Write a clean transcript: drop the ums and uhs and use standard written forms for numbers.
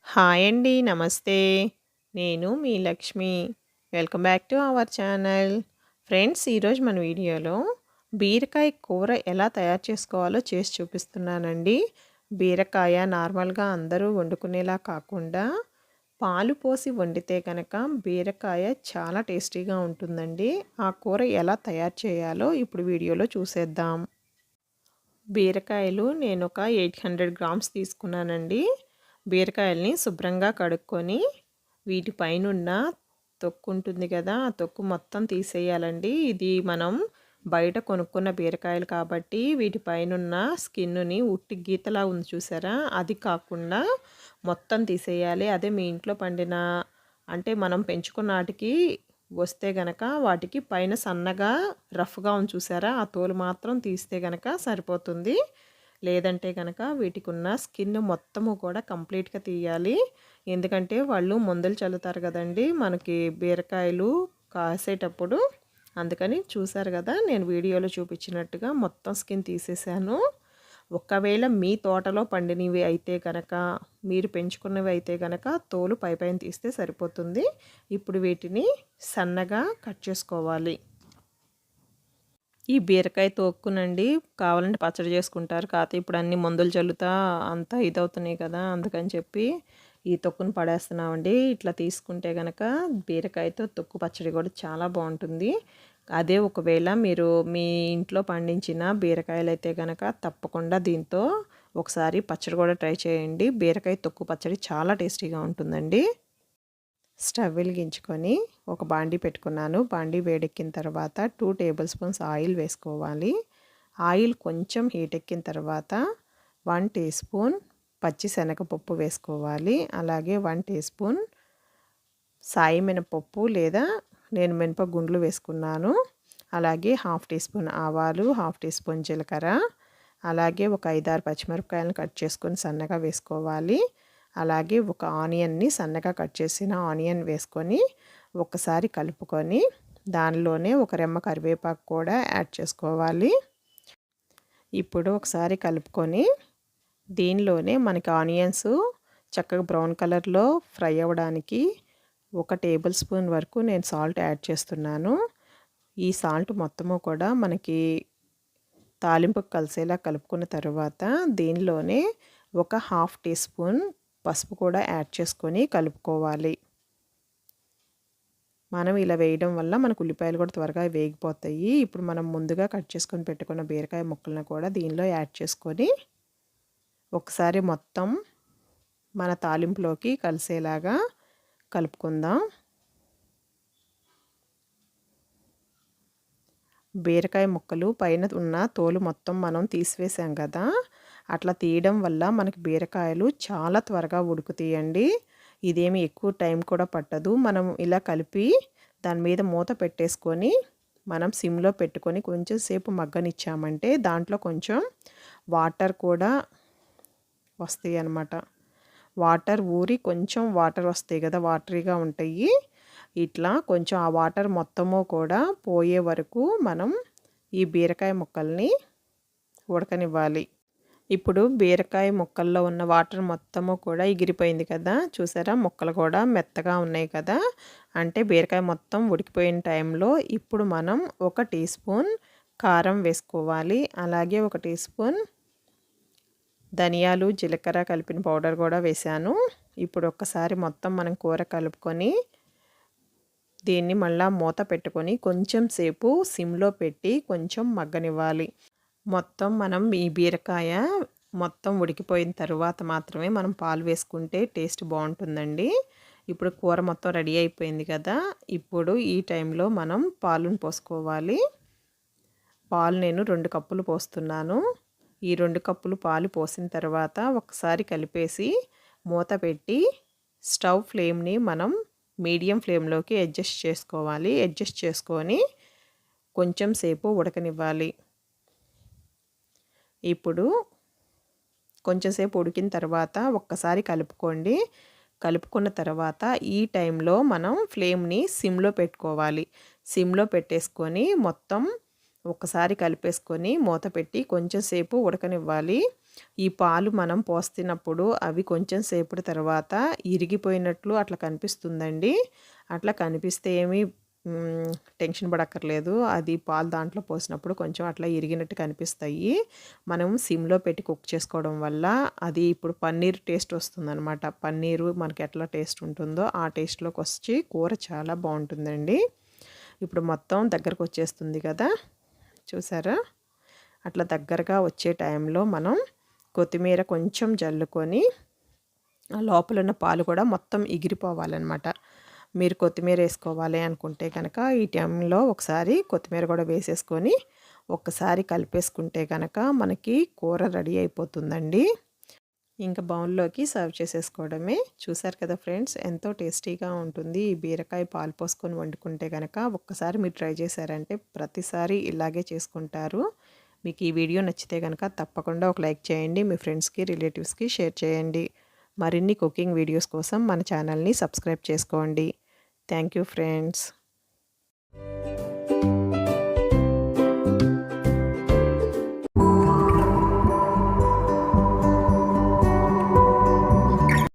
Hi అండి. నమస్తే. నేను మీ Lakshmi. Welcome back to our channel. Friends, ఈరోజు మన వీడియోలో బీరకాయ కూర ఎలా తయారు చేసుకోవాలో చేసి చూపిస్తున్నానండి. బీరకాయ నార్మల్‌గా అందరూ వండుకునేలా కాకుండా పాలు పోసి వండితే గనక బీరకాయ చాలా టేస్టీగా ఉంటుందండి. ఆ కూర ఎలా తయారు చేయాలో ఇప్పుడు వీడియోలో చూసేద్దాం. బీరకాయలు నేనొక 800 గ్రామ్స్ తీసుకున్నానండి. బీరకాయల్ని శుభ్రంగా కడుక్కొని వీటి పైనున్న తొక్కు ఉంటుంది కదా! ఆ తొక్కు మొత్తం తీసేయాలండి. ఇది మనం బయట కొనుక్కున్న బీరకాయలు కాబట్టి వీటి పైనున్న స్కిన్‌ని ఉట్టి గీతలా ఉంది చూసారా? అది కాకుండా మొత్తం తీసేయాలి. అదే మీ ఇంట్లో పండిన అంటే మనం పెంచుకున్న ఆటికి వస్తే గనక వాటికి పైన సన్నగా రఫ్‌గా ఉంది చూసారా? ఆ తోలు మాత్రం తీస్తే గనక సరిపోతుంది. లేదంటే గనక వీటికున్న స్కిన్ మొత్తము కూడా కంప్లీట్‌గా తీయాలి. ఎందుకంటే వాళ్ళు మందులు చల్లుతారు గదండీ! మనకి బీరకాయలు కాసేటప్పుడు. అందుకని చూసారు గదా! నేను వీడియోలో చూపించినట్టుగా మొత్తం స్కిన్ తీసేసాను. ఒకవేళ మీ తోటలో పండినవి అయితే గనక, మీరు పెంచుకున్నవి అయితే గనక తోలు పైపైన తీస్తే సరిపోతుంది. ఇప్పుడు వీటిని సన్నగా కట్ చేసుకోవాలి. ఈ బీరకాయ తోక్కునండి కావాలంటే పచ్చడి చేసుకుంటారు. కాకపోతే ఇప్పుడు అన్ని మందులు చల్లుతా అంతా ఇదవుతున్నాయి కదా! అందుకని చెప్పి ఈ తొక్కును పడేస్తున్నామండి. ఇట్లా తీసుకుంటే గనక బీరకాయతో తొక్కు పచ్చడి కూడా చాలా బావుంటుంది. అదే ఒకవేళ మీరు మీ ఇంట్లో పండించిన బీరకాయలైతే గనక తప్పకుండా దీంతో ఒకసారి పచ్చడి కూడా ట్రై చేయండి. బీరకాయ తొక్కు పచ్చడి చాలా టేస్టీగా ఉంటుందండి. స్టవ్ వెలిగించుకొని ఒక బాండీ పెట్టుకున్నాను. బాండీ వేడెక్కిన తర్వాత 2 టేబుల్ స్పూన్స్ ఆయిల్ వేసుకోవాలి. ఆయిల్ కొంచెం హీట్ ఎక్కిన తర్వాత 1 టీ స్పూన్ పచ్చి శనగపప్పు వేసుకోవాలి. అలాగే 1 టీ స్పూన్ సాయి మినపప్పు లేదా నేను మినప గుండ్లు వేసుకున్నాను. అలాగే హాఫ్ టీ స్పూన్ ఆవాలు, హాఫ్ టీ స్పూన్ జీలకర్ర, అలాగే ఒక 5, 6 పచ్చిమిరపకాయలను కట్ చేసుకొని సన్నగా వేసుకోవాలి. అలాగే ఒక ఆనియన్‌ని సన్నగా కట్ చేసిన ఆనియన్ వేసుకొని ఒక్కసారి కలుపుకొని దానిలోనే ఒక రెమ్మ కరివేపాకు కూడా యాడ్ చేసుకోవాలి. ఇప్పుడు ఒకసారి కలుపుకొని దీనిలోనే మనకి ఆనియన్స్ చక్కగా బ్రౌన్ కలర్‌లో ఫ్రై అవ్వడానికి ఒక టేబుల్ స్పూన్ వరకు నేను సాల్ట్ యాడ్ చేస్తున్నాను. ఈ సాల్ట్ మొత్తము కూడా మనకి తాలింపుకి కలిసేలా కలుపుకున్న తర్వాత దీనిలోనే ఒక హాఫ్ టీ స్పూన్ పసుపు కూడా యాడ్ చేసుకొని కలుపుకోవాలి. మనం ఇలా వేయడం వల్ల మనకు ఉల్లిపాయలు కూడా త్వరగా వేగిపోతాయి. ఇప్పుడు మనం ముందుగా కట్ చేసుకొని పెట్టుకున్న బీరకాయ ముక్కలను కూడా దీనిలో యాడ్ చేసుకొని ఒకసారి మొత్తం మన తాలింపులోకి కలిసేలాగా కలుపుకుందాం. బీరకాయ ముక్కలు పైన ఉన్న తోలు మొత్తం మనం తీసివేసాం కదా! అట్లా తీయడం వల్ల మనకి బీరకాయలు చాలా త్వరగా ఉడుకుతాయండి. ఇదేమి ఎక్కువ టైం కూడా పట్టదు. మనం ఇలా కలిపి దాని మీద మూత పెట్టేసుకొని మనం సిమ్‌లో పెట్టుకొని కొంచెం సేపు మగ్గనిచ్చామంటే దాంట్లో కొంచెం వాటర్ కూడా వస్తాయన్నమాట. వాటర్ ఊరి కొంచెం వాటర్ వస్తాయి కదా! వాటరీగా ఉంటాయి. ఇట్లా కొంచెం ఆ వాటర్ మొత్తము కూడా పోయే వరకు మనం ఈ బీరకాయ ముక్కల్ని ఉడకనివ్వాలి. ఇప్పుడు బీరకాయ ముక్కల్లో ఉన్న వాటర్ మొత్తము కూడా ఎగిరిపోయింది కదా! చూసారా ముక్కలు కూడా మెత్తగా ఉన్నాయి కదా! అంటే బీరకాయ మొత్తం ఉడికిపోయిన టైంలో ఇప్పుడు మనం ఒక టీ స్పూన్ కారం వేసుకోవాలి. అలాగే ఒక టీ స్పూన్ ధనియాలు, జీలకర్ర కలిపిన పౌడర్ కూడా వేశాను. ఇప్పుడు ఒక్కసారి మొత్తం మనం కూర కలుపుకొని దీన్ని మళ్ళా మూత పెట్టుకొని కొంచెం సేపు సిమ్‌లో పెట్టి కొంచెం మగ్గనివ్వాలి. మొత్తం మనం ఈ బీరకాయ మొత్తం ఉడికిపోయిన తరువాత మాత్రమే మనం పాలు వేసుకుంటే టేస్ట్ బావుంటుందండి. ఇప్పుడు కూర మొత్తం రెడీ అయిపోయింది కదా! ఇప్పుడు ఈ టైంలో మనం పాలను పోసుకోవాలి. పాలు నేను 2 కప్పులు పోస్తున్నాను. ఈ 2 కప్పులు పాలు పోసిన తర్వాత ఒకసారి కలిపేసి మూత పెట్టి స్టవ్ ఫ్లేమ్‌ని మనం మీడియం ఫ్లేమ్‌లోకి అడ్జస్ట్ చేసుకోవాలి. అడ్జస్ట్ చేసుకొని కొంచెం సేపు ఉడకనివ్వాలి. ఇప్పుడు కొంచెం సేపు ఉడికిన తర్వాత ఒక్కసారి కలుపుకోండి. కలుపుకున్న తర్వాత ఈ టైంలో మనం ఫ్లేమ్‌ని సిమ్‌లో పెట్టుకోవాలి. సిమ్‌లో పెట్టేసుకొని మొత్తం ఒక్కసారి కలిపేసుకొని మూత పెట్టి కొంచెం సేపు ఉడకనివ్వాలి. ఈ పాలు మనం పోస్తున్నప్పుడు అవి కొంచెం సేపటి తర్వాత ఇరిగిపోయినట్లు అట్లా కనిపిస్తుందండి. అట్లా కనిపిస్తే ఏమి టెన్షన్ పడక్కర్లేదు. అది పాలు దాంట్లో పోసినప్పుడు కొంచెం అట్లా ఇరిగినట్టు కనిపిస్తాయి. మనం సిమ్‌లో పెట్టి కుక్ చేసుకోవడం వల్ల అది ఇప్పుడు పన్నీర్ టేస్ట్ వస్తుందనమాట. పన్నీరు మనకి ఎట్లా టేస్ట్ ఉంటుందో ఆ టేస్ట్‌లోకొచ్చి కూర చాలా బావుంటుందండి. ఇప్పుడు మొత్తం దగ్గరకొచ్చేస్తుంది కదా! చూసారా? అట్లా దగ్గరగా వచ్చే టైంలో మనం కొత్తిమీర కొంచెం జల్లుకొని లోపల ఉన్న పాలు కూడా మొత్తం ఎగిరిపోవాలన్నమాట. మీరు కొత్తిమీర వేసుకోవాలి అనుకుంటే కనుక ఈ టైంలో ఒకసారి కొత్తిమీర కూడా వేసేసుకొని ఒక్కసారి కలిపేసుకుంటే కనుక మనకి కూర రెడీ అయిపోతుందండి. ఇంకా బౌల్లోకి సర్వ్ చేసేసుకోవడమే. చూసారు కదా ఫ్రెండ్స్, ఎంతో టేస్టీగా ఉంటుంది. ఈ బీరకాయ పాలు పోసుకొని వండుకుంటే కనుక ఒక్కసారి మీరు ట్రై చేశారంటే ప్రతిసారి ఇలాగే చేసుకుంటారు. మీకు ఈ వీడియో నచ్చితే కనుక తప్పకుండా ఒక లైక్ చేయండి. మీ ఫ్రెండ్స్కి రిలేటివ్స్కి షేర్ చేయండి. మరిన్ని కుకింగ్ వీడియోస్ కోసం మన ఛానల్ని సబ్స్క్రైబ్ చేసుకోండి. Thank you friends.